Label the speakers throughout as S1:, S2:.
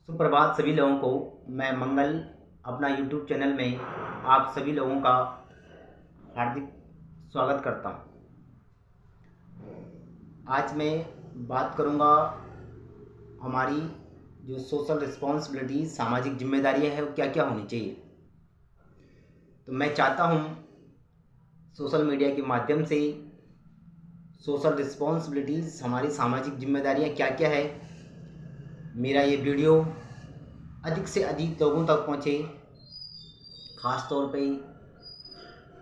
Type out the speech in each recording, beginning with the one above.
S1: सुप्रभात सभी लोगों को। मैं मंगल अपना यूट्यूब चैनल में आप सभी लोगों का हार्दिक स्वागत करता हूं। आज मैं बात करूंगा हमारी जो सोशल रिस्पॉन्सिबिलिटी सामाजिक जिम्मेदारियां हैं वो क्या क्या होनी चाहिए। तो मैं चाहता हूं सोशल मीडिया के माध्यम से सोशल रिस्पॉन्सिबिलिटीज़ हमारी सामाजिक जिम्मेदारियां क्या क्या है, मेरा ये वीडियो अधिक से अधिक लोगों तक पहुंचे। ख़ास तौर पे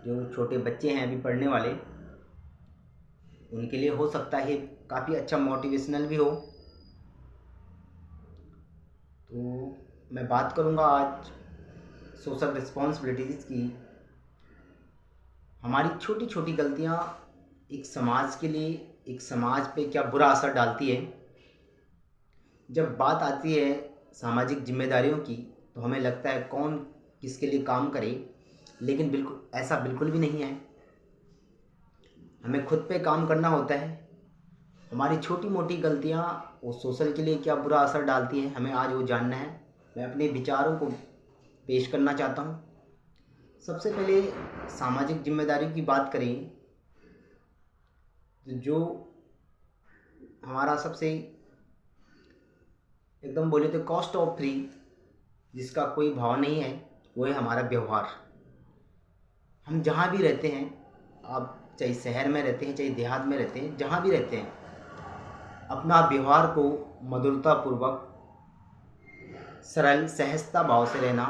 S1: जो छोटे बच्चे हैं अभी पढ़ने वाले, उनके लिए हो सकता है काफ़ी अच्छा मोटिवेशनल भी हो। तो मैं बात करूंगा आज सोशल रिस्पॉन्सिबिलिटीज़ की। हमारी छोटी छोटी गलतियां एक समाज के लिए, एक समाज पे क्या बुरा असर डालती है। जब बात आती है सामाजिक जिम्मेदारियों की तो हमें लगता है कौन किसके लिए काम करे, लेकिन बिल्कुल ऐसा बिल्कुल भी नहीं है। हमें खुद पे काम करना होता है। हमारी छोटी मोटी गलतियाँ वो सोशल के लिए क्या बुरा असर डालती हैं, हमें आज वो जानना है। मैं अपने विचारों को पेश करना चाहता हूँ। सबसे पहले सामाजिक जिम्मेदारी की बात करें तो जो हमारा सबसे एकदम बोले तो कॉस्ट ऑफ फ्री, जिसका कोई भाव नहीं है, वो है हमारा व्यवहार। हम जहाँ भी रहते हैं, आप चाहे शहर में रहते हैं चाहे देहात में रहते हैं, जहाँ भी रहते हैं, अपना व्यवहार को मधुरतापूर्वक, सरल सहजता भाव से रहना,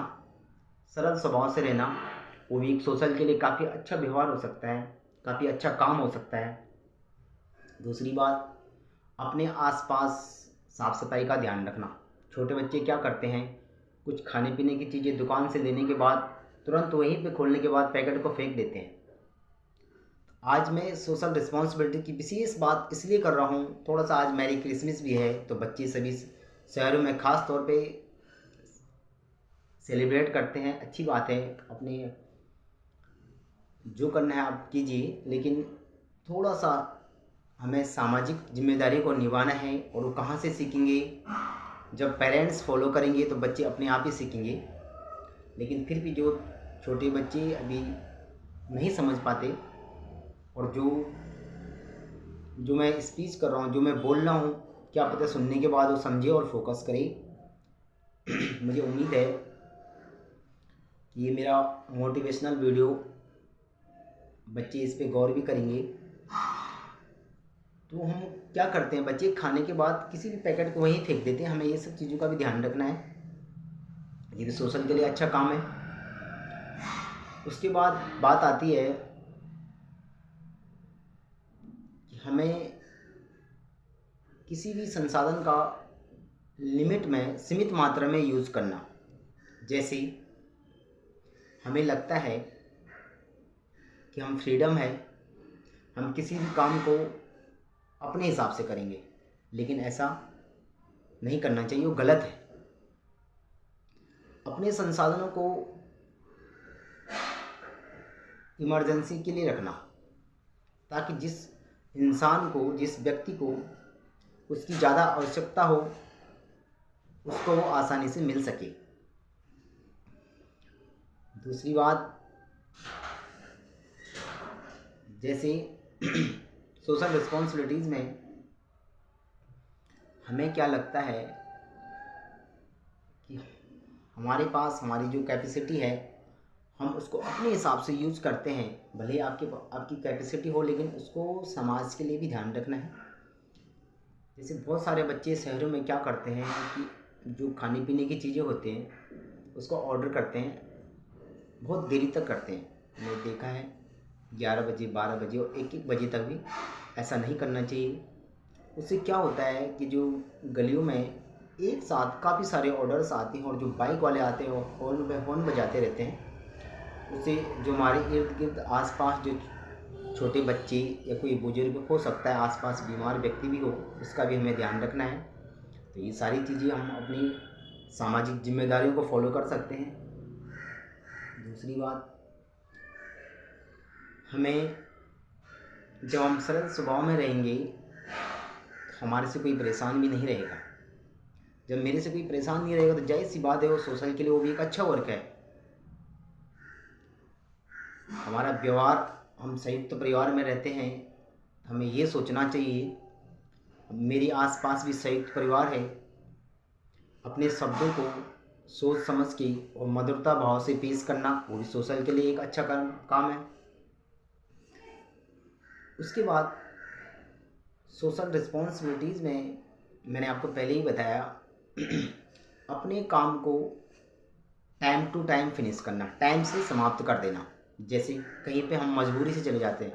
S1: सरल स्वभाव से रहना, वो भी एक सोशल के लिए काफ़ी अच्छा व्यवहार हो सकता है, काफ़ी अच्छा काम हो सकता है। दूसरी बात, अपने आसपास साफ़ सफाई का ध्यान रखना। छोटे बच्चे क्या करते हैं, कुछ खाने पीने की चीज़ें दुकान से लेने के बाद तुरंत वहीं पे खोलने के बाद पैकेट को फेंक देते हैं। आज मैं सोशल रिस्पॉन्सिबिलिटी की विशेष बात इसलिए कर रहा हूँ, थोड़ा सा आज मैरी क्रिसमस भी है तो बच्चे सभी शहरों में ख़ास तौर पे सेलिब्रेट करते हैं। अच्छी बात है, अपने जो करना है आप कीजिए, लेकिन थोड़ा सा हमें सामाजिक जिम्मेदारी को निभाना है। और वो कहाँ से सीखेंगे, जब पेरेंट्स फॉलो करेंगे तो बच्चे अपने आप ही सीखेंगे। लेकिन फिर भी जो छोटे बच्चे अभी नहीं समझ पाते, और जो जो मैं स्पीच कर रहा हूँ, जो मैं बोल रहा हूँ, क्या पता सुनने के बाद वो समझे और फोकस करे। मुझे उम्मीद है कि ये मेरा मोटिवेशनल वीडियो बच्चे इस पे गौर भी करेंगे। तो हम क्या करते हैं, बच्चे खाने के बाद किसी भी पैकेट को वहीं फेंक देते हैं। हमें ये सब चीज़ों का भी ध्यान रखना है, ये भी सोशल के लिए अच्छा काम है। उसके बाद बात आती है कि हमें किसी भी संसाधन का लिमिट में, सीमित मात्रा में यूज़ करना। जैसे हमें लगता है कि हम फ्रीडम है, हम किसी भी काम को अपने हिसाब से करेंगे, लेकिन ऐसा नहीं करना चाहिए, वो गलत है। अपने संसाधनों को इमरजेंसी के लिए रखना, ताकि जिस इंसान को, जिस व्यक्ति को उसकी ज़्यादा आवश्यकता हो, उसको वो आसानी से मिल सके। दूसरी बात, जैसे सोशल रिस्पॉन्सिबिलिटीज़ में हमें क्या लगता है कि हमारे पास हमारी जो कैपेसिटी है, हम उसको अपने हिसाब से यूज़ करते हैं। भले ही आपकी कैपेसिटी हो, लेकिन उसको समाज के लिए भी ध्यान रखना है। जैसे बहुत सारे बच्चे शहरों में क्या करते हैं कि जो खाने पीने की चीज़ें होते हैं उसको ऑर्डर करते हैं, बहुत देरी तक करते हैं। मैंने देखा है 11 बजे, 12 बजे और 1-1 बजे तक भी। ऐसा नहीं करना चाहिए। उससे क्या होता है कि जो गलियों में एक साथ काफ़ी सारे ऑर्डर्स आते हैं, और जो बाइक वाले आते हैं वो हॉर्न पे हॉर्न बजाते रहते हैं। उससे जो हमारे इर्द गिर्द आसपास जो छोटे बच्चे या कोई बुजुर्ग हो सकता है, आसपास बीमार व्यक्ति भी हो, उसका भी हमें ध्यान रखना है। तो ये सारी चीज़ें हम अपनी सामाजिक जिम्मेदारियों को फॉलो कर सकते हैं। दूसरी बात, हमें जब हम सरल स्वभाव में रहेंगे तो हमारे से कोई परेशान भी नहीं रहेगा। जब मेरे से कोई परेशान नहीं रहेगा तो जाहिर सी बात है वो सोशल के लिए वो भी एक अच्छा वर्क है। हमारा व्यवहार, हम संयुक्त परिवार में रहते हैं, हमें ये सोचना चाहिए, मेरे आसपास भी संयुक्त परिवार है, अपने शब्दों को सोच समझ के और मधुरता भाव से पेश करना वो भी सोशल के लिए एक अच्छा काम है। उसके बाद सोशल रिस्पॉन्सिबिलिटीज़ में मैंने आपको पहले ही बताया अपने काम को टाइम टू टाइम फिनिश करना, टाइम से समाप्त कर देना। जैसे कहीं पे हम मजबूरी से चले जाते हैं,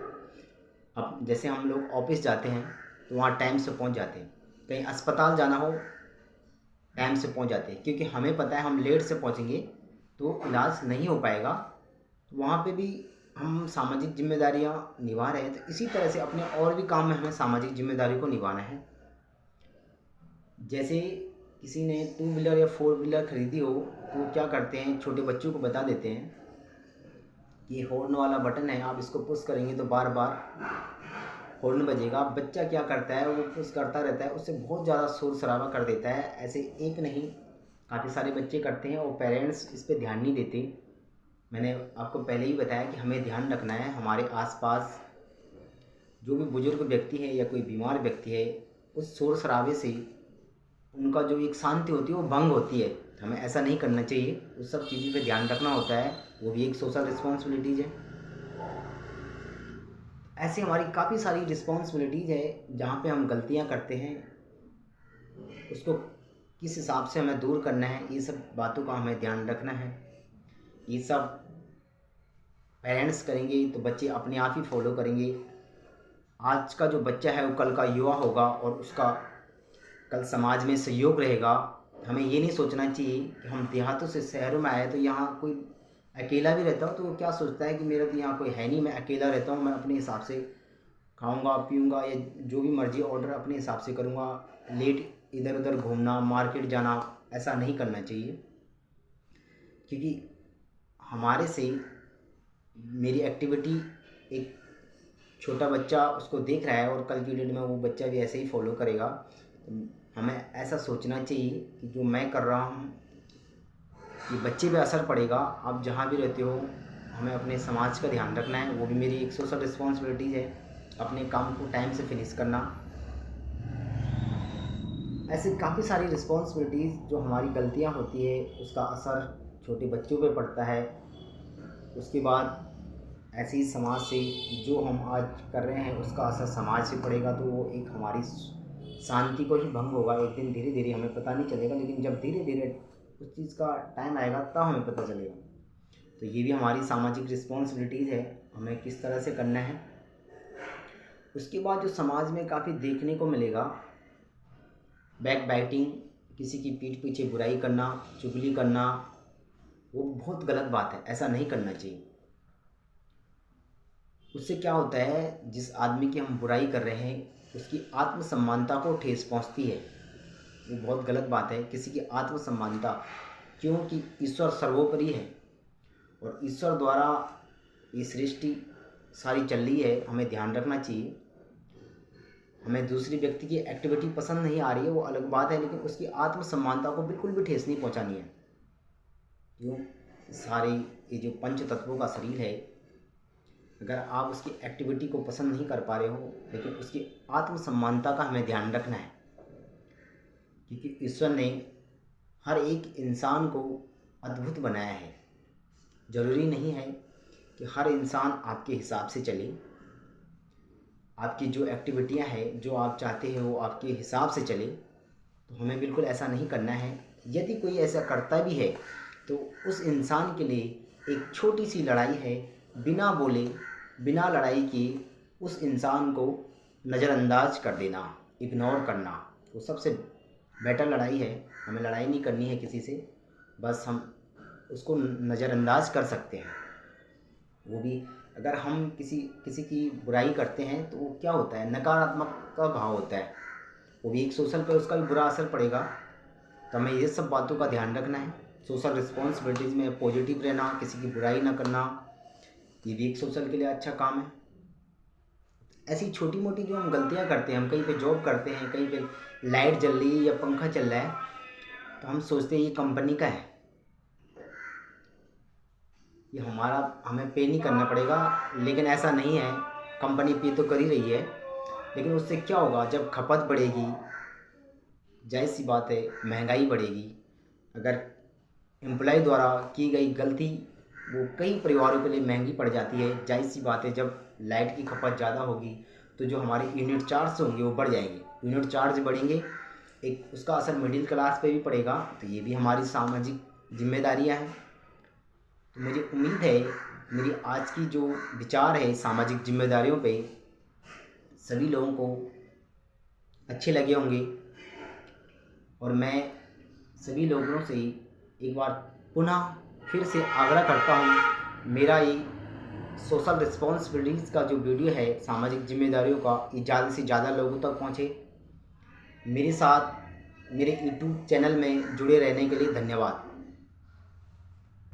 S1: अब जैसे हम लोग ऑफिस जाते हैं तो वहाँ टाइम से पहुँच जाते हैं, कहीं अस्पताल जाना हो टाइम से पहुँच जाते हैं, क्योंकि हमें पता है हम लेट से पहुँचेंगे तो इलाज नहीं हो पाएगा। तो वहाँ पे भी हम सामाजिक जिम्मेदारियाँ निभा रहे हैं, तो इसी तरह से अपने और भी काम में हमें सामाजिक जिम्मेदारी को निभाना है। जैसे किसी ने 2 व्हीलर या 4 व्हीलर खरीदी हो तो वो क्या करते हैं, छोटे बच्चों को बता देते हैं कि हॉर्न वाला बटन है, आप इसको पुश करेंगे तो बार बार हॉर्न बजेगा। बच्चा क्या करता है, वो पुश करता रहता है, उससे बहुत ज़्यादा शोर शराबा कर देता है। ऐसे एक नहीं, काफ़ी सारे बच्चे करते हैं और पेरेंट्स इस पर ध्यान नहीं देते। मैंने आपको पहले ही बताया कि हमें ध्यान रखना है, हमारे आसपास जो भी बुजुर्ग व्यक्ति है या कोई बीमार व्यक्ति है, उस शोर शराबे से उनका जो एक शांति होती है वो भंग होती है। हमें ऐसा नहीं करना चाहिए, उस सब चीज़ों पे ध्यान रखना होता है, वो भी एक सोशल रिस्पॉन्सिबिलिटीज़ है। ऐसे हमारी काफ़ी सारी रिस्पॉन्सिबिलिटीज़ है जहाँ पे हम गलतियाँ करते हैं, उसको किस हिसाब से हमें दूर करना है, ये सब बातों का हमें ध्यान रखना है। ये सब पेरेंट्स करेंगे तो बच्चे अपने आप ही फॉलो करेंगे। आज का जो बच्चा है वो कल का युवा होगा और उसका कल समाज में सहयोग रहेगा। हमें ये नहीं सोचना चाहिए कि हम देहातों से शहरों में आए तो यहाँ कोई अकेला भी रहता हो तो वो क्या सोचता है कि मेरा तो यहाँ कोई है नहीं, मैं अकेला रहता हूँ, मैं अपने हिसाब से खाऊंगा पीऊँगा या जो भी मर्जी ऑर्डर अपने हिसाब से करूँगा। लेट इधर उधर घूमना, मार्केट जाना, ऐसा नहीं करना चाहिए, क्योंकि हमारे से मेरी एक्टिविटी एक छोटा बच्चा उसको देख रहा है और कल की डेट में वो बच्चा भी ऐसे ही फॉलो करेगा। तो हमें ऐसा सोचना चाहिए कि जो मैं कर रहा हूँ ये बच्चे पे असर पड़ेगा। आप जहाँ भी रहते हो हमें अपने समाज का ध्यान रखना है, वो भी मेरी एक सोशल रिस्पॉन्सिबिलिटीज़ है, अपने काम को टाइम से फिनिश करना। ऐसे काफ़ी सारी रिस्पॉन्सिबिलिटीज़ जो हमारी गलतियाँ होती है उसका असर छोटे बच्चों पे पड़ता है। उसके बाद ऐसे ही समाज से जो हम आज कर रहे हैं उसका असर समाज से पड़ेगा, तो वो एक हमारी शांति को ही भंग होगा। एक दिन धीरे धीरे हमें पता नहीं चलेगा, लेकिन जब धीरे धीरे उस चीज़ का टाइम आएगा तब हमें पता चलेगा। तो ये भी हमारी सामाजिक रिस्पॉन्सिबिलिटीज़ है, हमें किस तरह से करना है। उसके बाद जो समाज में काफ़ी देखने को मिलेगा, बैक बाइटिंग, किसी की पीठ पीछे बुराई करना, चुगली करना, वो बहुत गलत बात है, ऐसा नहीं करना चाहिए। उससे क्या होता है, जिस आदमी की हम बुराई कर रहे हैं उसकी आत्मसम्मानता को ठेस पहुंचती है, वो बहुत गलत बात है। किसी की आत्मसम्मानता, क्योंकि ईश्वर सर्वोपरि है और ईश्वर द्वारा ये सृष्टि सारी चल रही है, हमें ध्यान रखना चाहिए। हमें दूसरी व्यक्ति की एक्टिविटी पसंद नहीं आ रही है वो अलग बात है, लेकिन उसकी आत्मसम्मानता को बिल्कुल भी ठेस नहीं पहुंचानी है। क्यों, सारे ये जो पंच तत्वों का शरीर है, अगर आप उसकी एक्टिविटी को पसंद नहीं कर पा रहे हो, लेकिन उसकी आत्मसम्मानता का हमें ध्यान रखना है, क्योंकि ईश्वर ने हर एक इंसान को अद्भुत बनाया है। ज़रूरी नहीं है कि हर इंसान आपके हिसाब से चले, आपकी जो एक्टिविटियां हैं, जो आप चाहते हो वो आपके हिसाब से चले, तो हमें बिल्कुल ऐसा नहीं करना है। यदि कोई ऐसा करता भी है तो उस इंसान के लिए एक छोटी सी लड़ाई है, बिना बोले बिना लड़ाई किए उस इंसान को नज़रअंदाज कर देना, इग्नोर करना, वो सबसे बेटर लड़ाई है। हमें लड़ाई नहीं करनी है किसी से, बस हम उसको नज़रअंदाज कर सकते हैं। वो भी अगर हम किसी की बुराई करते हैं तो वो क्या होता है, नकारात्मक का भाव होता है, वो भी एक सोशल पे उसका भी बुरा असर पड़ेगा। तो हमें ये सब बातों का ध्यान रखना है। सोशल रिस्पॉन्सिबिलिटीज़ में पॉजिटिव रहना, किसी की बुराई ना करना, ये भी एक सोशल के लिए अच्छा काम है। ऐसी छोटी मोटी जो हम गलतियां करते हैं, हम कहीं पे जॉब करते हैं, कहीं पे लाइट जल रही है या पंखा चल रहा है, तो हम सोचते हैं ये कंपनी का है, ये हमें पे नहीं करना पड़ेगा, लेकिन ऐसा नहीं है। कंपनी पे तो कर ही रही है, लेकिन उससे क्या होगा, जब खपत बढ़ेगी, जाहिर सी बात है महंगाई बढ़ेगी। अगर एम्प्लॉय द्वारा की गई गलती वो कई परिवारों के लिए महंगी पड़ जाती है। जाहिर सी बात है जब लाइट की खपत ज़्यादा होगी तो जो हमारे यूनिट चार्ज होंगे वो बढ़ जाएंगे। यूनिट चार्ज बढ़ेंगे, एक उसका असर मिडिल क्लास पे भी पड़ेगा। तो ये भी हमारी सामाजिक जिम्मेदारियां हैं। तो मुझे उम्मीद है मेरी आज की जो विचार है सामाजिक जिम्मेदारियों पे सभी लोगों को अच्छे लगे होंगे, और मैं सभी लोगों से एक बार पुनः फिर से आग्रह करता हूँ, मेरा ये सोशल रिस्पॉन्सिबिलिटीज़ का जो वीडियो है सामाजिक जिम्मेदारियों का, ये ज़्यादा से ज़्यादा लोगों तक पहुँचे। मेरे साथ मेरे यूट्यूब चैनल में जुड़े रहने के लिए धन्यवाद।